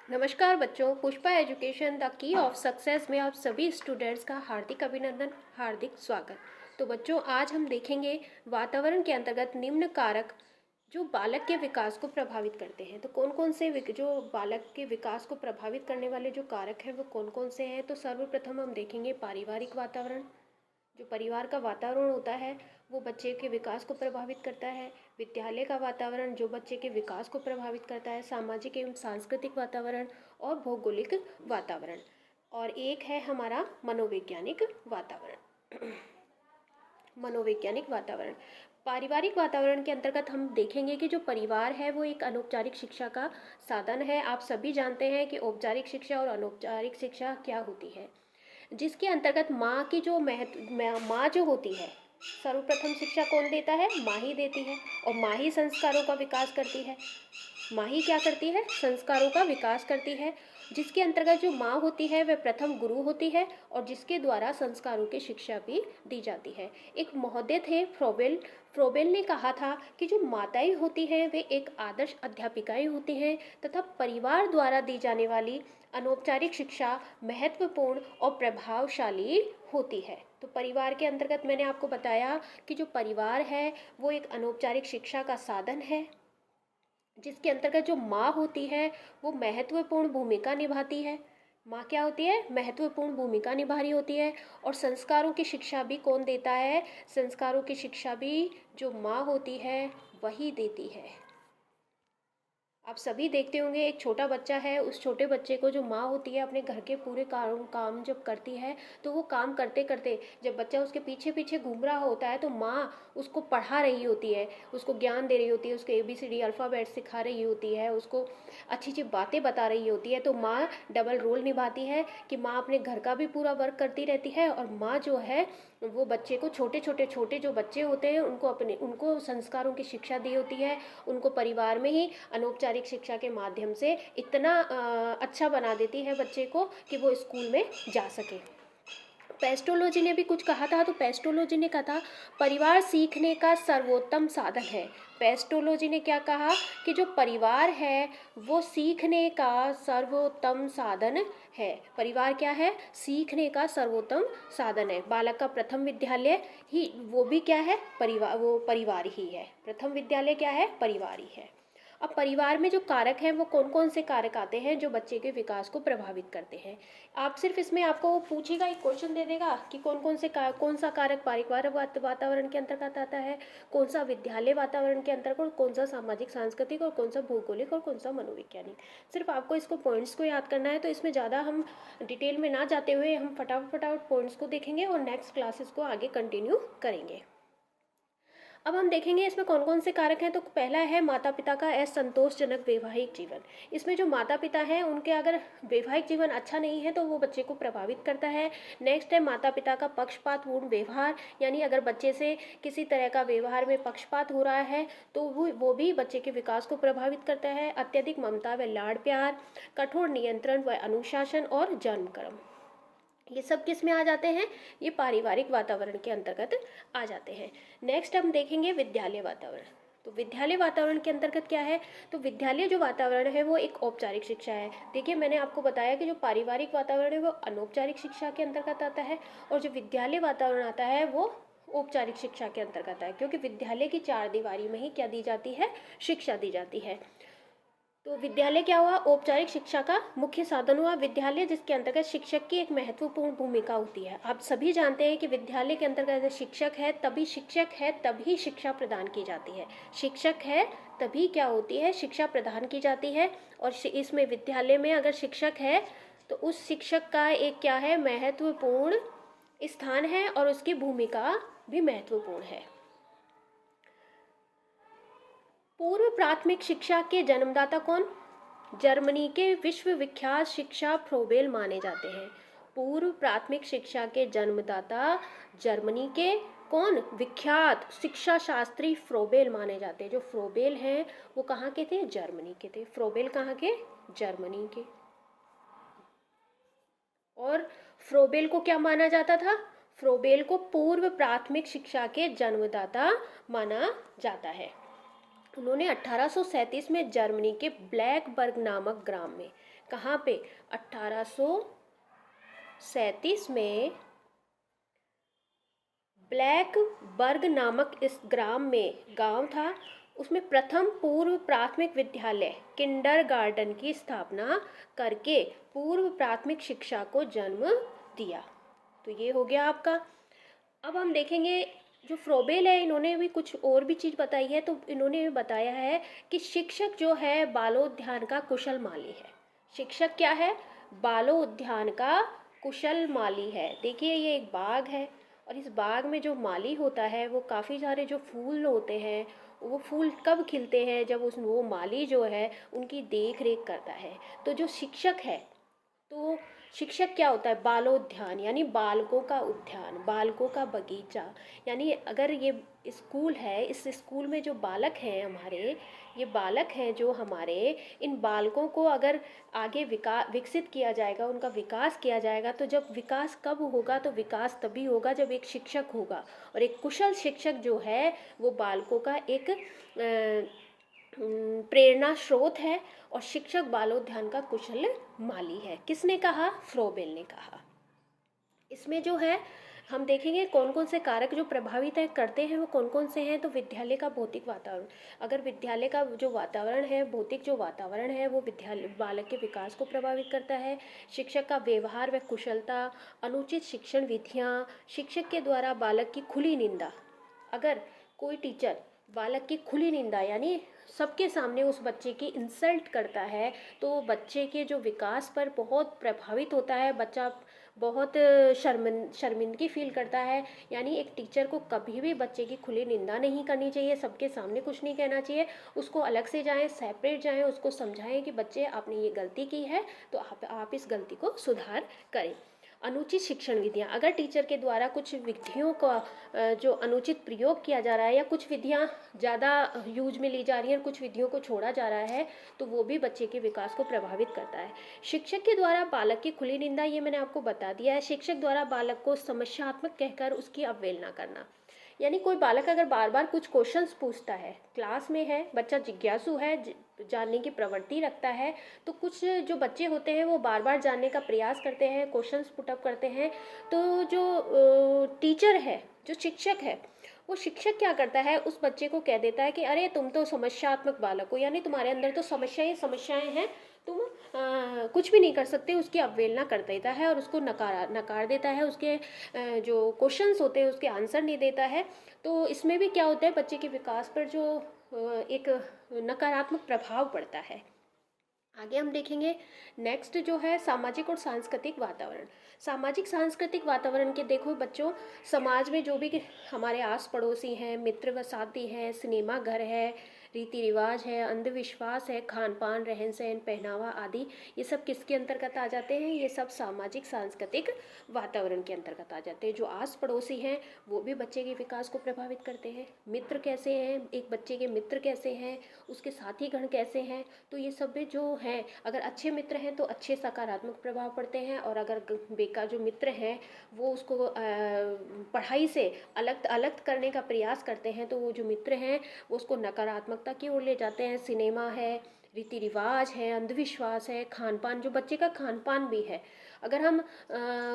नमस्कार बच्चों, Pushpa education the key of success में आप सभी स्टूडेंट्स का हार्दिक अभिनंदन, हार्दिक स्वागत। तो बच्चों, आज हम देखेंगे वातावरण के अंतर्गत निम्न कारक जो बालक के विकास को प्रभावित करते हैं। तो कौन कौन से जो बालक के विकास को प्रभावित करने वाले जो कारक हैं वो कौन कौन से हैं। तो सर्वप्रथम हम देखेंगे पारिवारिक वातावरण। जो परिवार का वातावरण होता है वो बच्चे के विकास को प्रभावित करता है। विद्यालय का वातावरण जो बच्चे के विकास को प्रभावित करता है। सामाजिक एवं सांस्कृतिक वातावरण और भौगोलिक वातावरण। और एक है हमारा मनोवैज्ञानिक वातावरण। मनोवैज्ञानिक वातावरण। पारिवारिक वातावरण के अंतर्गत हम देखेंगे कि जो परिवार है वो एक अनौपचारिक शिक्षा का साधन है। आप सभी जानते हैं कि औपचारिक शिक्षा और अनौपचारिक शिक्षा क्या होती है, जिसके अंतर्गत माँ की जो माँ जो होती है, सर्वप्रथम शिक्षा कौन देता है? माँ ही देती है। और माँ ही संस्कारों का विकास करती है। माँ ही क्या करती है? संस्कारों का विकास करती है। जिसके अंतर्गत जो माँ होती है वह प्रथम गुरु होती है और जिसके द्वारा संस्कारों की शिक्षा भी दी जाती है। एक महोदय थे फ्रोबेल। फ्रोबेल ने कहा था कि जो माताएं होती हैं वे एक आदर्श अध्यापिकाएं होती हैं तथा परिवार द्वारा दी जाने वाली अनौपचारिक शिक्षा महत्वपूर्ण और प्रभावशाली होती है। तो परिवार के अंतर्गत मैंने आपको बताया कि जो परिवार है वो एक अनौपचारिक शिक्षा का साधन है, जिसके अंतर्गत जो माँ होती है वो महत्वपूर्ण भूमिका निभाती है। माँ क्या होती है? महत्वपूर्ण भूमिका निभा रही होती है। और संस्कारों की शिक्षा भी कौन देता है? संस्कारों की शिक्षा भी जो माँ होती है वही देती है। आप सभी देखते होंगे, एक छोटा बच्चा है, उस छोटे बच्चे को जो माँ होती है अपने घर के पूरे काम जब करती है तो वो काम करते करते जब बच्चा उसके पीछे पीछे घूम रहा होता है तो माँ उसको पढ़ा रही होती है, उसको ज्ञान दे रही होती है, उसको ABCD अल्फ़ाबेट सिखा रही होती है, उसको अच्छी अच्छी बातें बता रही होती है। तो माँ डबल रोल निभाती है कि माँ अपने घर का भी पूरा वर्क करती रहती है और माँ जो है वो बच्चे को छोटे जो बच्चे होते हैं उनको संस्कारों की शिक्षा दी होती है। उनको परिवार में ही अनौपचारिक शिक्षा के माध्यम से इतना अच्छा बना देती है बच्चे को कि वो स्कूल में जा सके। पेस्टोलॉजी ने भी कुछ कहा था। तो पेस्टोलॉजी ने कहा था परिवार सीखने का सर्वोत्तम साधन है। पेस्टोलॉजी ने क्या कहा कि जो परिवार है वो सीखने का सर्वोत्तम साधन है। परिवार क्या है? सीखने का सर्वोत्तम साधन है। बालक का प्रथम विद्यालय ही वो भी क्या है? परिवार, वो परिवार ही है। प्रथम विद्यालय क्या है? परिवार ही है। अब परिवार में जो कारक हैं वो कौन कौन से कारक आते हैं जो बच्चे के विकास को प्रभावित करते हैं। आप सिर्फ इसमें आपको पूछेगा, एक क्वेश्चन दे देगा कि कौन सा कारक परिवार वातावरण के अंतर्गत आता है, कौन सा विद्यालय वातावरण के अंतर्गत, कौन सा सामाजिक सांस्कृतिक और कौन सा भौगोलिक और कौन सा मनोवैज्ञानिक। सिर्फ आपको इसको पॉइंट्स को याद करना है। तो इसमें ज़्यादा हम डिटेल में ना जाते हुए हम फटाफट पॉइंट्स को देखेंगे और नेक्स्ट क्लासेस को आगे कंटिन्यू करेंगे। अब हम देखेंगे इसमें कौन कौन से कारक हैं। तो पहला है माता पिता का असंतोषजनक वैवाहिक जीवन। इसमें जो माता पिता हैं उनके अगर वैवाहिक जीवन अच्छा नहीं है तो वो बच्चे को प्रभावित करता है। नेक्स्ट है माता पिता का पक्षपातपूर्ण व्यवहार, यानी अगर बच्चे से किसी तरह का व्यवहार में पक्षपात हो रहा है तो वो भी बच्चे के विकास को प्रभावित करता है। अत्यधिक ममता व लाड़ प्यार, कठोर नियंत्रण व अनुशासन और जन्मक्रम, ये सब किस में आ जाते हैं? ये पारिवारिक वातावरण के अंतर्गत आ जाते हैं। नेक्स्ट हम देखेंगे विद्यालय वातावरण। तो विद्यालय वातावरण के अंतर्गत क्या है? तो विद्यालय जो वातावरण है वो एक औपचारिक शिक्षा है। देखिए, मैंने आपको बताया कि जो पारिवारिक वातावरण है वो अनौपचारिक शिक्षा के अंतर्गत आता है और जो विद्यालय वातावरण आता है वो औपचारिक शिक्षा के अंतर्गत आता है, क्योंकि विद्यालय की चार दीवारी में ही क्या दी जाती है? शिक्षा दी जाती है। तो विद्यालय क्या हुआ? औपचारिक शिक्षा का मुख्य साधन हुआ विद्यालय, जिसके अंतर्गत शिक्षक की एक महत्वपूर्ण भूमिका होती है। आप सभी जानते हैं कि विद्यालय के अंतर्गत शिक्षक है तभी शिक्षा प्रदान की जाती है। शिक्षक है तभी क्या होती है? शिक्षा प्रदान की जाती है। और इसमें विद्यालय में अगर शिक्षक है तो उस शिक्षक का एक क्या है? महत्वपूर्ण स्थान है और उसकी भूमिका भी महत्वपूर्ण है। पूर्व प्राथमिक शिक्षा के जन्मदाता कौन? जर्मनी के विश्वविख्यात शिक्षा फ्रोबेल माने जाते हैं। पूर्व प्राथमिक शिक्षा के जन्मदाता जर्मनी के कौन? विख्यात शिक्षा शास्त्री फ्रोबेल माने जाते हैं। जो फ्रोबेल हैं वो कहाँ के थे? जर्मनी के थे। फ्रोबेल कहाँ के? जर्मनी के। और फ्रोबेल को क्या माना जाता था? फ्रोबेल को पूर्व प्राथमिक शिक्षा के जन्मदाता माना जाता है। उन्होंने 1837 में जर्मनी के ब्लैकबर्ग नामक ग्राम में, कहाँ पे, 1837 में ब्लैकबर्ग नामक इस ग्राम में, गांव था, उसमें प्रथम पूर्व प्राथमिक विद्यालय किंडरगार्टन की स्थापना करके पूर्व प्राथमिक शिक्षा को जन्म दिया। तो ये हो गया आपका। अब हम देखेंगे जो फ्रोबेल है, इन्होंने भी कुछ और भी चीज़ बताई है। तो इन्होंने भी बताया है कि शिक्षक जो है बालोद्यान का कुशल माली है। शिक्षक क्या है, बालोद्यान का कुशल माली है। देखिए ये एक बाग है और इस बाग में जो माली होता है वो काफ़ी सारे जो फूल होते हैं, वो फूल कब खिलते हैं, जब उस वो माली जो है उनकी देख रेख करता है। तो जो शिक्षक है, तो शिक्षक क्या होता है, बालोद्यान यानी बालकों का उद्यान, बालकों का बगीचा। यानी अगर ये स्कूल है, इस स्कूल में जो बालक हैं हमारे, ये बालक हैं जो हमारे, इन बालकों को अगर आगे विकसित किया जाएगा, उनका विकास किया जाएगा, तो जब विकास कब होगा, तो विकास तभी होगा जब एक शिक्षक होगा। और एक कुशल शिक्षक जो है वो बालकों का एक प्रेरणा स्रोत है, और शिक्षक बालोद्यान का कुशल माली है। किसने कहा, फ्रोबेल ने कहा। इसमें जो है हम देखेंगे कौन कौन से कारक जो प्रभावित करते हैं, वो कौन कौन से हैं। तो विद्यालय का भौतिक वातावरण, अगर विद्यालय का जो वातावरण है, भौतिक जो वातावरण है, वो विद्यालय बालक के विकास को प्रभावित करता है। शिक्षक का व्यवहार व कुशलता, अनुचित शिक्षण विधियाँ, शिक्षक के द्वारा बालक की खुली निंदा। अगर कोई टीचर बालक की खुली निंदा यानी सबके सामने उस बच्चे की इंसल्ट करता है, तो बच्चे के जो विकास पर बहुत प्रभावित होता है, बच्चा बहुत शर्मिंदगी फील करता है। यानी एक टीचर को कभी भी बच्चे की खुली निंदा नहीं करनी चाहिए, सबके सामने कुछ नहीं कहना चाहिए, उसको अलग से जाएं, सेपरेट जाएं, उसको समझाएं कि बच्चे आपने ये गलती की है, तो आप इस गलती को सुधार करें। अनुचित शिक्षण विधियाँ, अगर टीचर के द्वारा कुछ विधियों का जो अनुचित प्रयोग किया जा रहा है, या कुछ विधियाँ ज़्यादा यूज में ली जा रही हैं, कुछ विधियों को छोड़ा जा रहा है, तो वो भी बच्चे के विकास को प्रभावित करता है। शिक्षक के द्वारा बालक की खुली निंदा, ये मैंने आपको बता दिया है। शिक्षक द्वारा बालक को समस्यात्मक कहकर उसकी अवहेलना करना, यानी कोई बालक अगर बार बार कुछ क्वेश्चंस पूछता है, क्लास में है, बच्चा जिज्ञासु है, जानने की प्रवृत्ति रखता है, तो कुछ जो बच्चे होते हैं वो बार बार जानने का प्रयास करते हैं, क्वेश्चंस पुटअप करते हैं। तो जो टीचर है, जो शिक्षक है, वो शिक्षक क्या करता है, उस बच्चे को कह देता है कि अरे तुम तो समस्यात्मक बालक हो, यानी तुम्हारे अंदर तो समस्याएं हैं, तुम कुछ भी नहीं कर सकते, उसकी अवहेलना कर देता है और उसको नकार देता है, उसके जो क्वेश्चंस होते हैं उसके आंसर नहीं देता है। तो इसमें भी क्या होता है, बच्चे के विकास पर जो एक नकारात्मक प्रभाव पड़ता है। आगे हम देखेंगे नेक्स्ट जो है सामाजिक और सांस्कृतिक वातावरण। सामाजिक सांस्कृतिक वातावरण के देखो बच्चों, समाज में जो भी हमारे आस पड़ोसी हैं, मित्र व साथी हैं, सिनेमा घर है, रीति रिवाज है, अंधविश्वास है, खान पान, रहन सहन, पहनावा आदि, ये सब किसके अंतर्गत आ जाते हैं, ये सब सामाजिक सांस्कृतिक वातावरण के अंतर्गत आ जाते हैं। जो आस पड़ोसी हैं वो भी बच्चे के विकास को प्रभावित करते हैं। मित्र कैसे हैं, एक बच्चे के मित्र कैसे हैं, उसके साथी गण कैसे हैं, तो ये सब भी जो हैं, अगर अच्छे मित्र हैं तो अच्छे सकारात्मक प्रभाव पड़ते हैं, और अगर बेकार जो मित्र हैं वो उसको पढ़ाई से अलग अलग करने का प्रयास करते हैं, तो वो जो मित्र हैं वो उसको नकारात्मकता की ओर ले जाते हैं। सिनेमा है, रीति रिवाज है, अंधविश्वास है, खान पान, जो बच्चे का खान पान भी है। अगर हम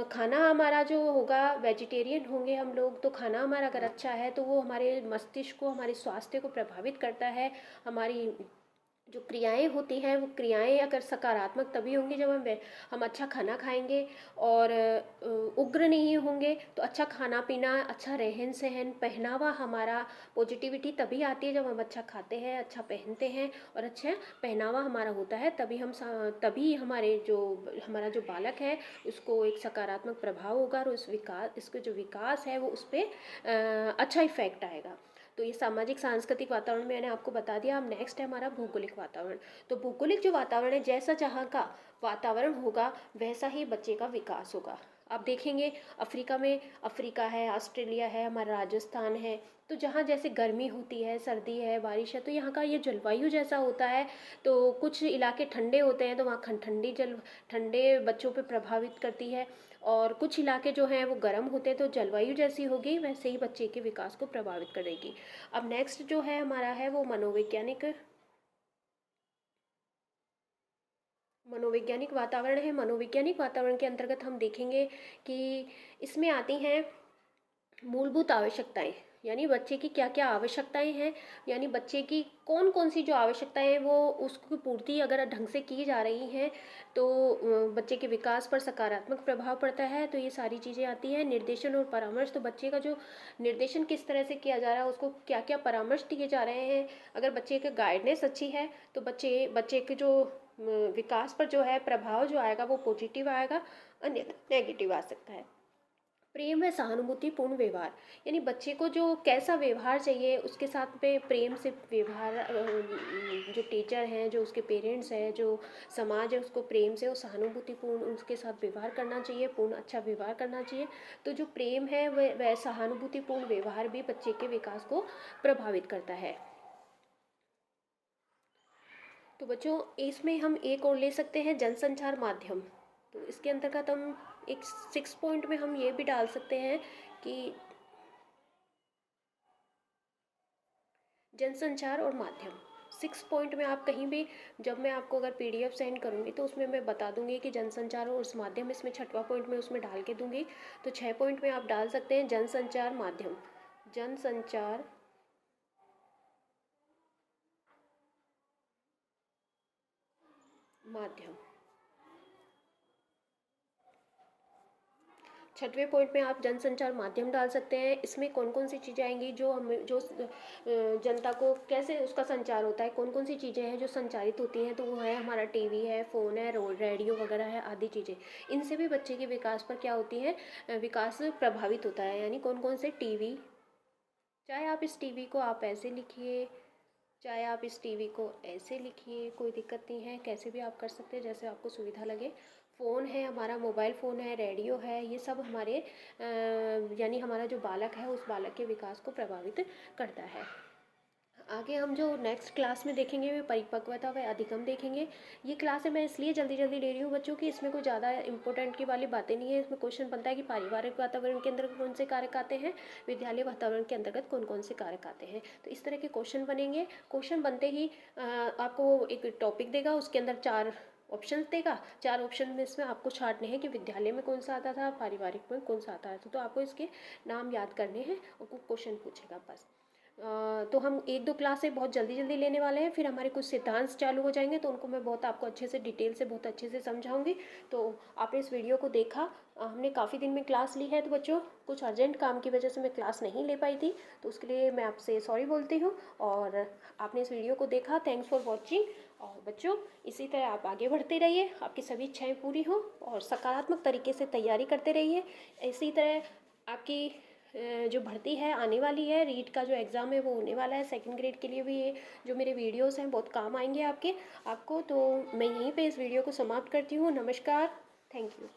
खाना हमारा जो होगा, वेजिटेरियन होंगे हम लोग, तो खाना हमारा अगर अच्छा है तो वो हमारे मस्तिष्क को, हमारे स्वास्थ्य को प्रभावित करता है। हमारी जो क्रियाएं होती हैं, वो क्रियाएं अगर सकारात्मक तभी होंगी जब हम अच्छा खाना खाएंगे, और उग्र नहीं होंगे। तो अच्छा खाना पीना, अच्छा रहन सहन, पहनावा, हमारा पॉजिटिविटी तभी आती है जब हम अच्छा खाते हैं, अच्छा पहनते हैं, और अच्छा पहनावा हमारा होता है, तभी हमारा जो बालक है उसको एक सकारात्मक प्रभाव होगा, और इसको जो विकास है वो उस पर अच्छा इफेक्ट आएगा। तो ये सामाजिक सांस्कृतिक वातावरण मैंने आपको बता दिया। अब नेक्स्ट है हमारा भौगोलिक वातावरण। तो भौगोलिक जो वातावरण है, जैसा जहाँ का वातावरण होगा वैसा ही बच्चे का विकास होगा। आप देखेंगे अफ्रीका है, ऑस्ट्रेलिया है, हमारा राजस्थान है, तो जहाँ जैसे गर्मी होती है, सर्दी है, बारिश है, तो यहाँ का ये जलवायु जैसा होता है। तो कुछ इलाके ठंडे होते हैं तो वहाँ ठंडे बच्चों पे प्रभावित करती है, और कुछ इलाके जो हैं वो गर्म होते हैं, तो जलवायु जैसी होगी वैसे ही बच्चे के विकास को प्रभावित करेगी। अब नेक्स्ट जो है हमारा है वो मनोवैज्ञानिक वातावरण है। मनोवैज्ञानिक वातावरण के अंतर्गत हम देखेंगे कि इसमें आती हैं मूलभूत आवश्यकताएं, यानी बच्चे की क्या क्या आवश्यकताएं हैं, यानी बच्चे की कौन कौन सी जो आवश्यकताएं हैं वो उसकी पूर्ति अगर ढंग से की जा रही हैं तो बच्चे के विकास पर सकारात्मक प्रभाव पड़ता है। तो ये सारी चीज़ें आती हैं। निर्देशन और परामर्श, तो बच्चे का जो निर्देशन किस तरह से किया जा रहा है, उसको क्या क्या परामर्श दिए जा रहे हैं। अगर बच्चे की गाइडेंस अच्छी है तो बच्चे के जो विकास पर जो है प्रभाव जो आएगा वो पॉजिटिव आएगा, अन्यथा नेगेटिव आ सकता है। प्रेम व सहानुभूतिपूर्ण व्यवहार, यानी बच्चे को जो कैसा व्यवहार चाहिए उसके साथ में प्रेम से व्यवहार, जो टीचर हैं, जो उसके पेरेंट्स हैं, जो समाज है, उसको प्रेम से और सहानुभूतिपूर्ण उसके साथ व्यवहार करना चाहिए, पूर्ण अच्छा व्यवहार करना चाहिए। तो जो प्रेम है वह सहानुभूतिपूर्ण व्यवहार भी बच्चे के विकास को प्रभावित करता है। तो बच्चों इसमें हम एक और ले सकते हैं जनसंचार माध्यम। तो इसके अंतर्गत हम एक 6 पॉइंट में हम ये भी डाल सकते हैं कि जनसंचार और माध्यम 6 पॉइंट में आप कहीं भी, जब मैं आपको अगर PDF सेंड करूँगी तो उसमें मैं बता दूंगी कि जनसंचार और उस माध्यम, इसमें 6वां पॉइंट में उसमें डाल के दूंगी। तो 6 पॉइंट में आप डाल सकते हैं जनसंचार माध्यम, जनसंचार माध्यम। 6वें पॉइंट में आप जनसंचार माध्यम डाल सकते हैं। इसमें कौन कौन सी चीज़ें आएंगी जो हमें जो जनता को कैसे उसका संचार होता है, कौन कौन सी चीज़ें हैं जो संचारित होती हैं, तो वो है हमारा टीवी है, फ़ोन है, रेडियो वगैरह है, आदि चीज़ें। इनसे भी बच्चे के विकास पर क्या होती है, विकास प्रभावित होता है। यानी कौन कौन से टीवी, चाहे आप इस टीवी को आप ऐसे लिखिए, चाहे आप इस टीवी को ऐसे लिखिए, कोई दिक्कत नहीं है, कैसे भी आप कर सकते हैं जैसे आपको सुविधा लगे। फ़ोन है हमारा, मोबाइल फ़ोन है, रेडियो है, ये सब हमारे यानी हमारा जो बालक है उस बालक के विकास को प्रभावित करता है। आगे हम जो नेक्स्ट क्लास में देखेंगे वे परिपक्वता व अधिगम देखेंगे। ये क्लास है मैं इसलिए जल्दी जल्दी ले रही हूँ बच्चों की, इसमें कोई ज़्यादा इंपॉर्टेंट की वाली बातें नहीं है। इसमें क्वेश्चन बनता है कि पारिवारिक वातावरण के अंतर्गत कौन से कारक आते हैं, विद्यालय वातावरण के अंतर्गत कौन कौन से कारक आते हैं। तो इस तरह के क्वेश्चन बनेंगे। क्वेश्चन बनते ही आपको एक टॉपिक देगा, उसके अंदर 4 ऑप्शन देगा। 4 ऑप्शन में इसमें आपको छांटने हैं कि विद्यालय में कौन सा आता था, पारिवारिक में कौन सा आता था। तो आपको इसके नाम याद करने हैं और क्वेश्चन पूछेगा बस। तो हम 1-2 क्लासें बहुत जल्दी जल्दी लेने वाले हैं, फिर हमारे कुछ सिद्धांत चालू हो जाएंगे तो उनको मैं बहुत आपको अच्छे से डिटेल से बहुत अच्छे से समझाऊंगी। तो आपने इस वीडियो को देखा, हमने काफ़ी दिन में क्लास ली है, तो बच्चों कुछ अर्जेंट काम की वजह से मैं क्लास नहीं ले पाई थी, तो उसके लिए मैं आपसे सॉरी बोलती हूँ। और आपने इस वीडियो को देखा, थैंक्स फॉर वॉचिंग। और बच्चों इसी तरह आप आगे बढ़ते रहिए, आपकी सभी इच्छाएँ पूरी हों और सकारात्मक तरीके से तैयारी करते रहिए। इसी तरह आपकी जो भर्ती है आने वाली है, रीट का जो एग्ज़ाम है वो होने वाला है, 2nd ग्रेड के लिए भी ये जो मेरे वीडियोस हैं बहुत काम आएंगे आपको। तो मैं यहीं पे इस वीडियो को समाप्त करती हूँ। नमस्कार, थैंक यू।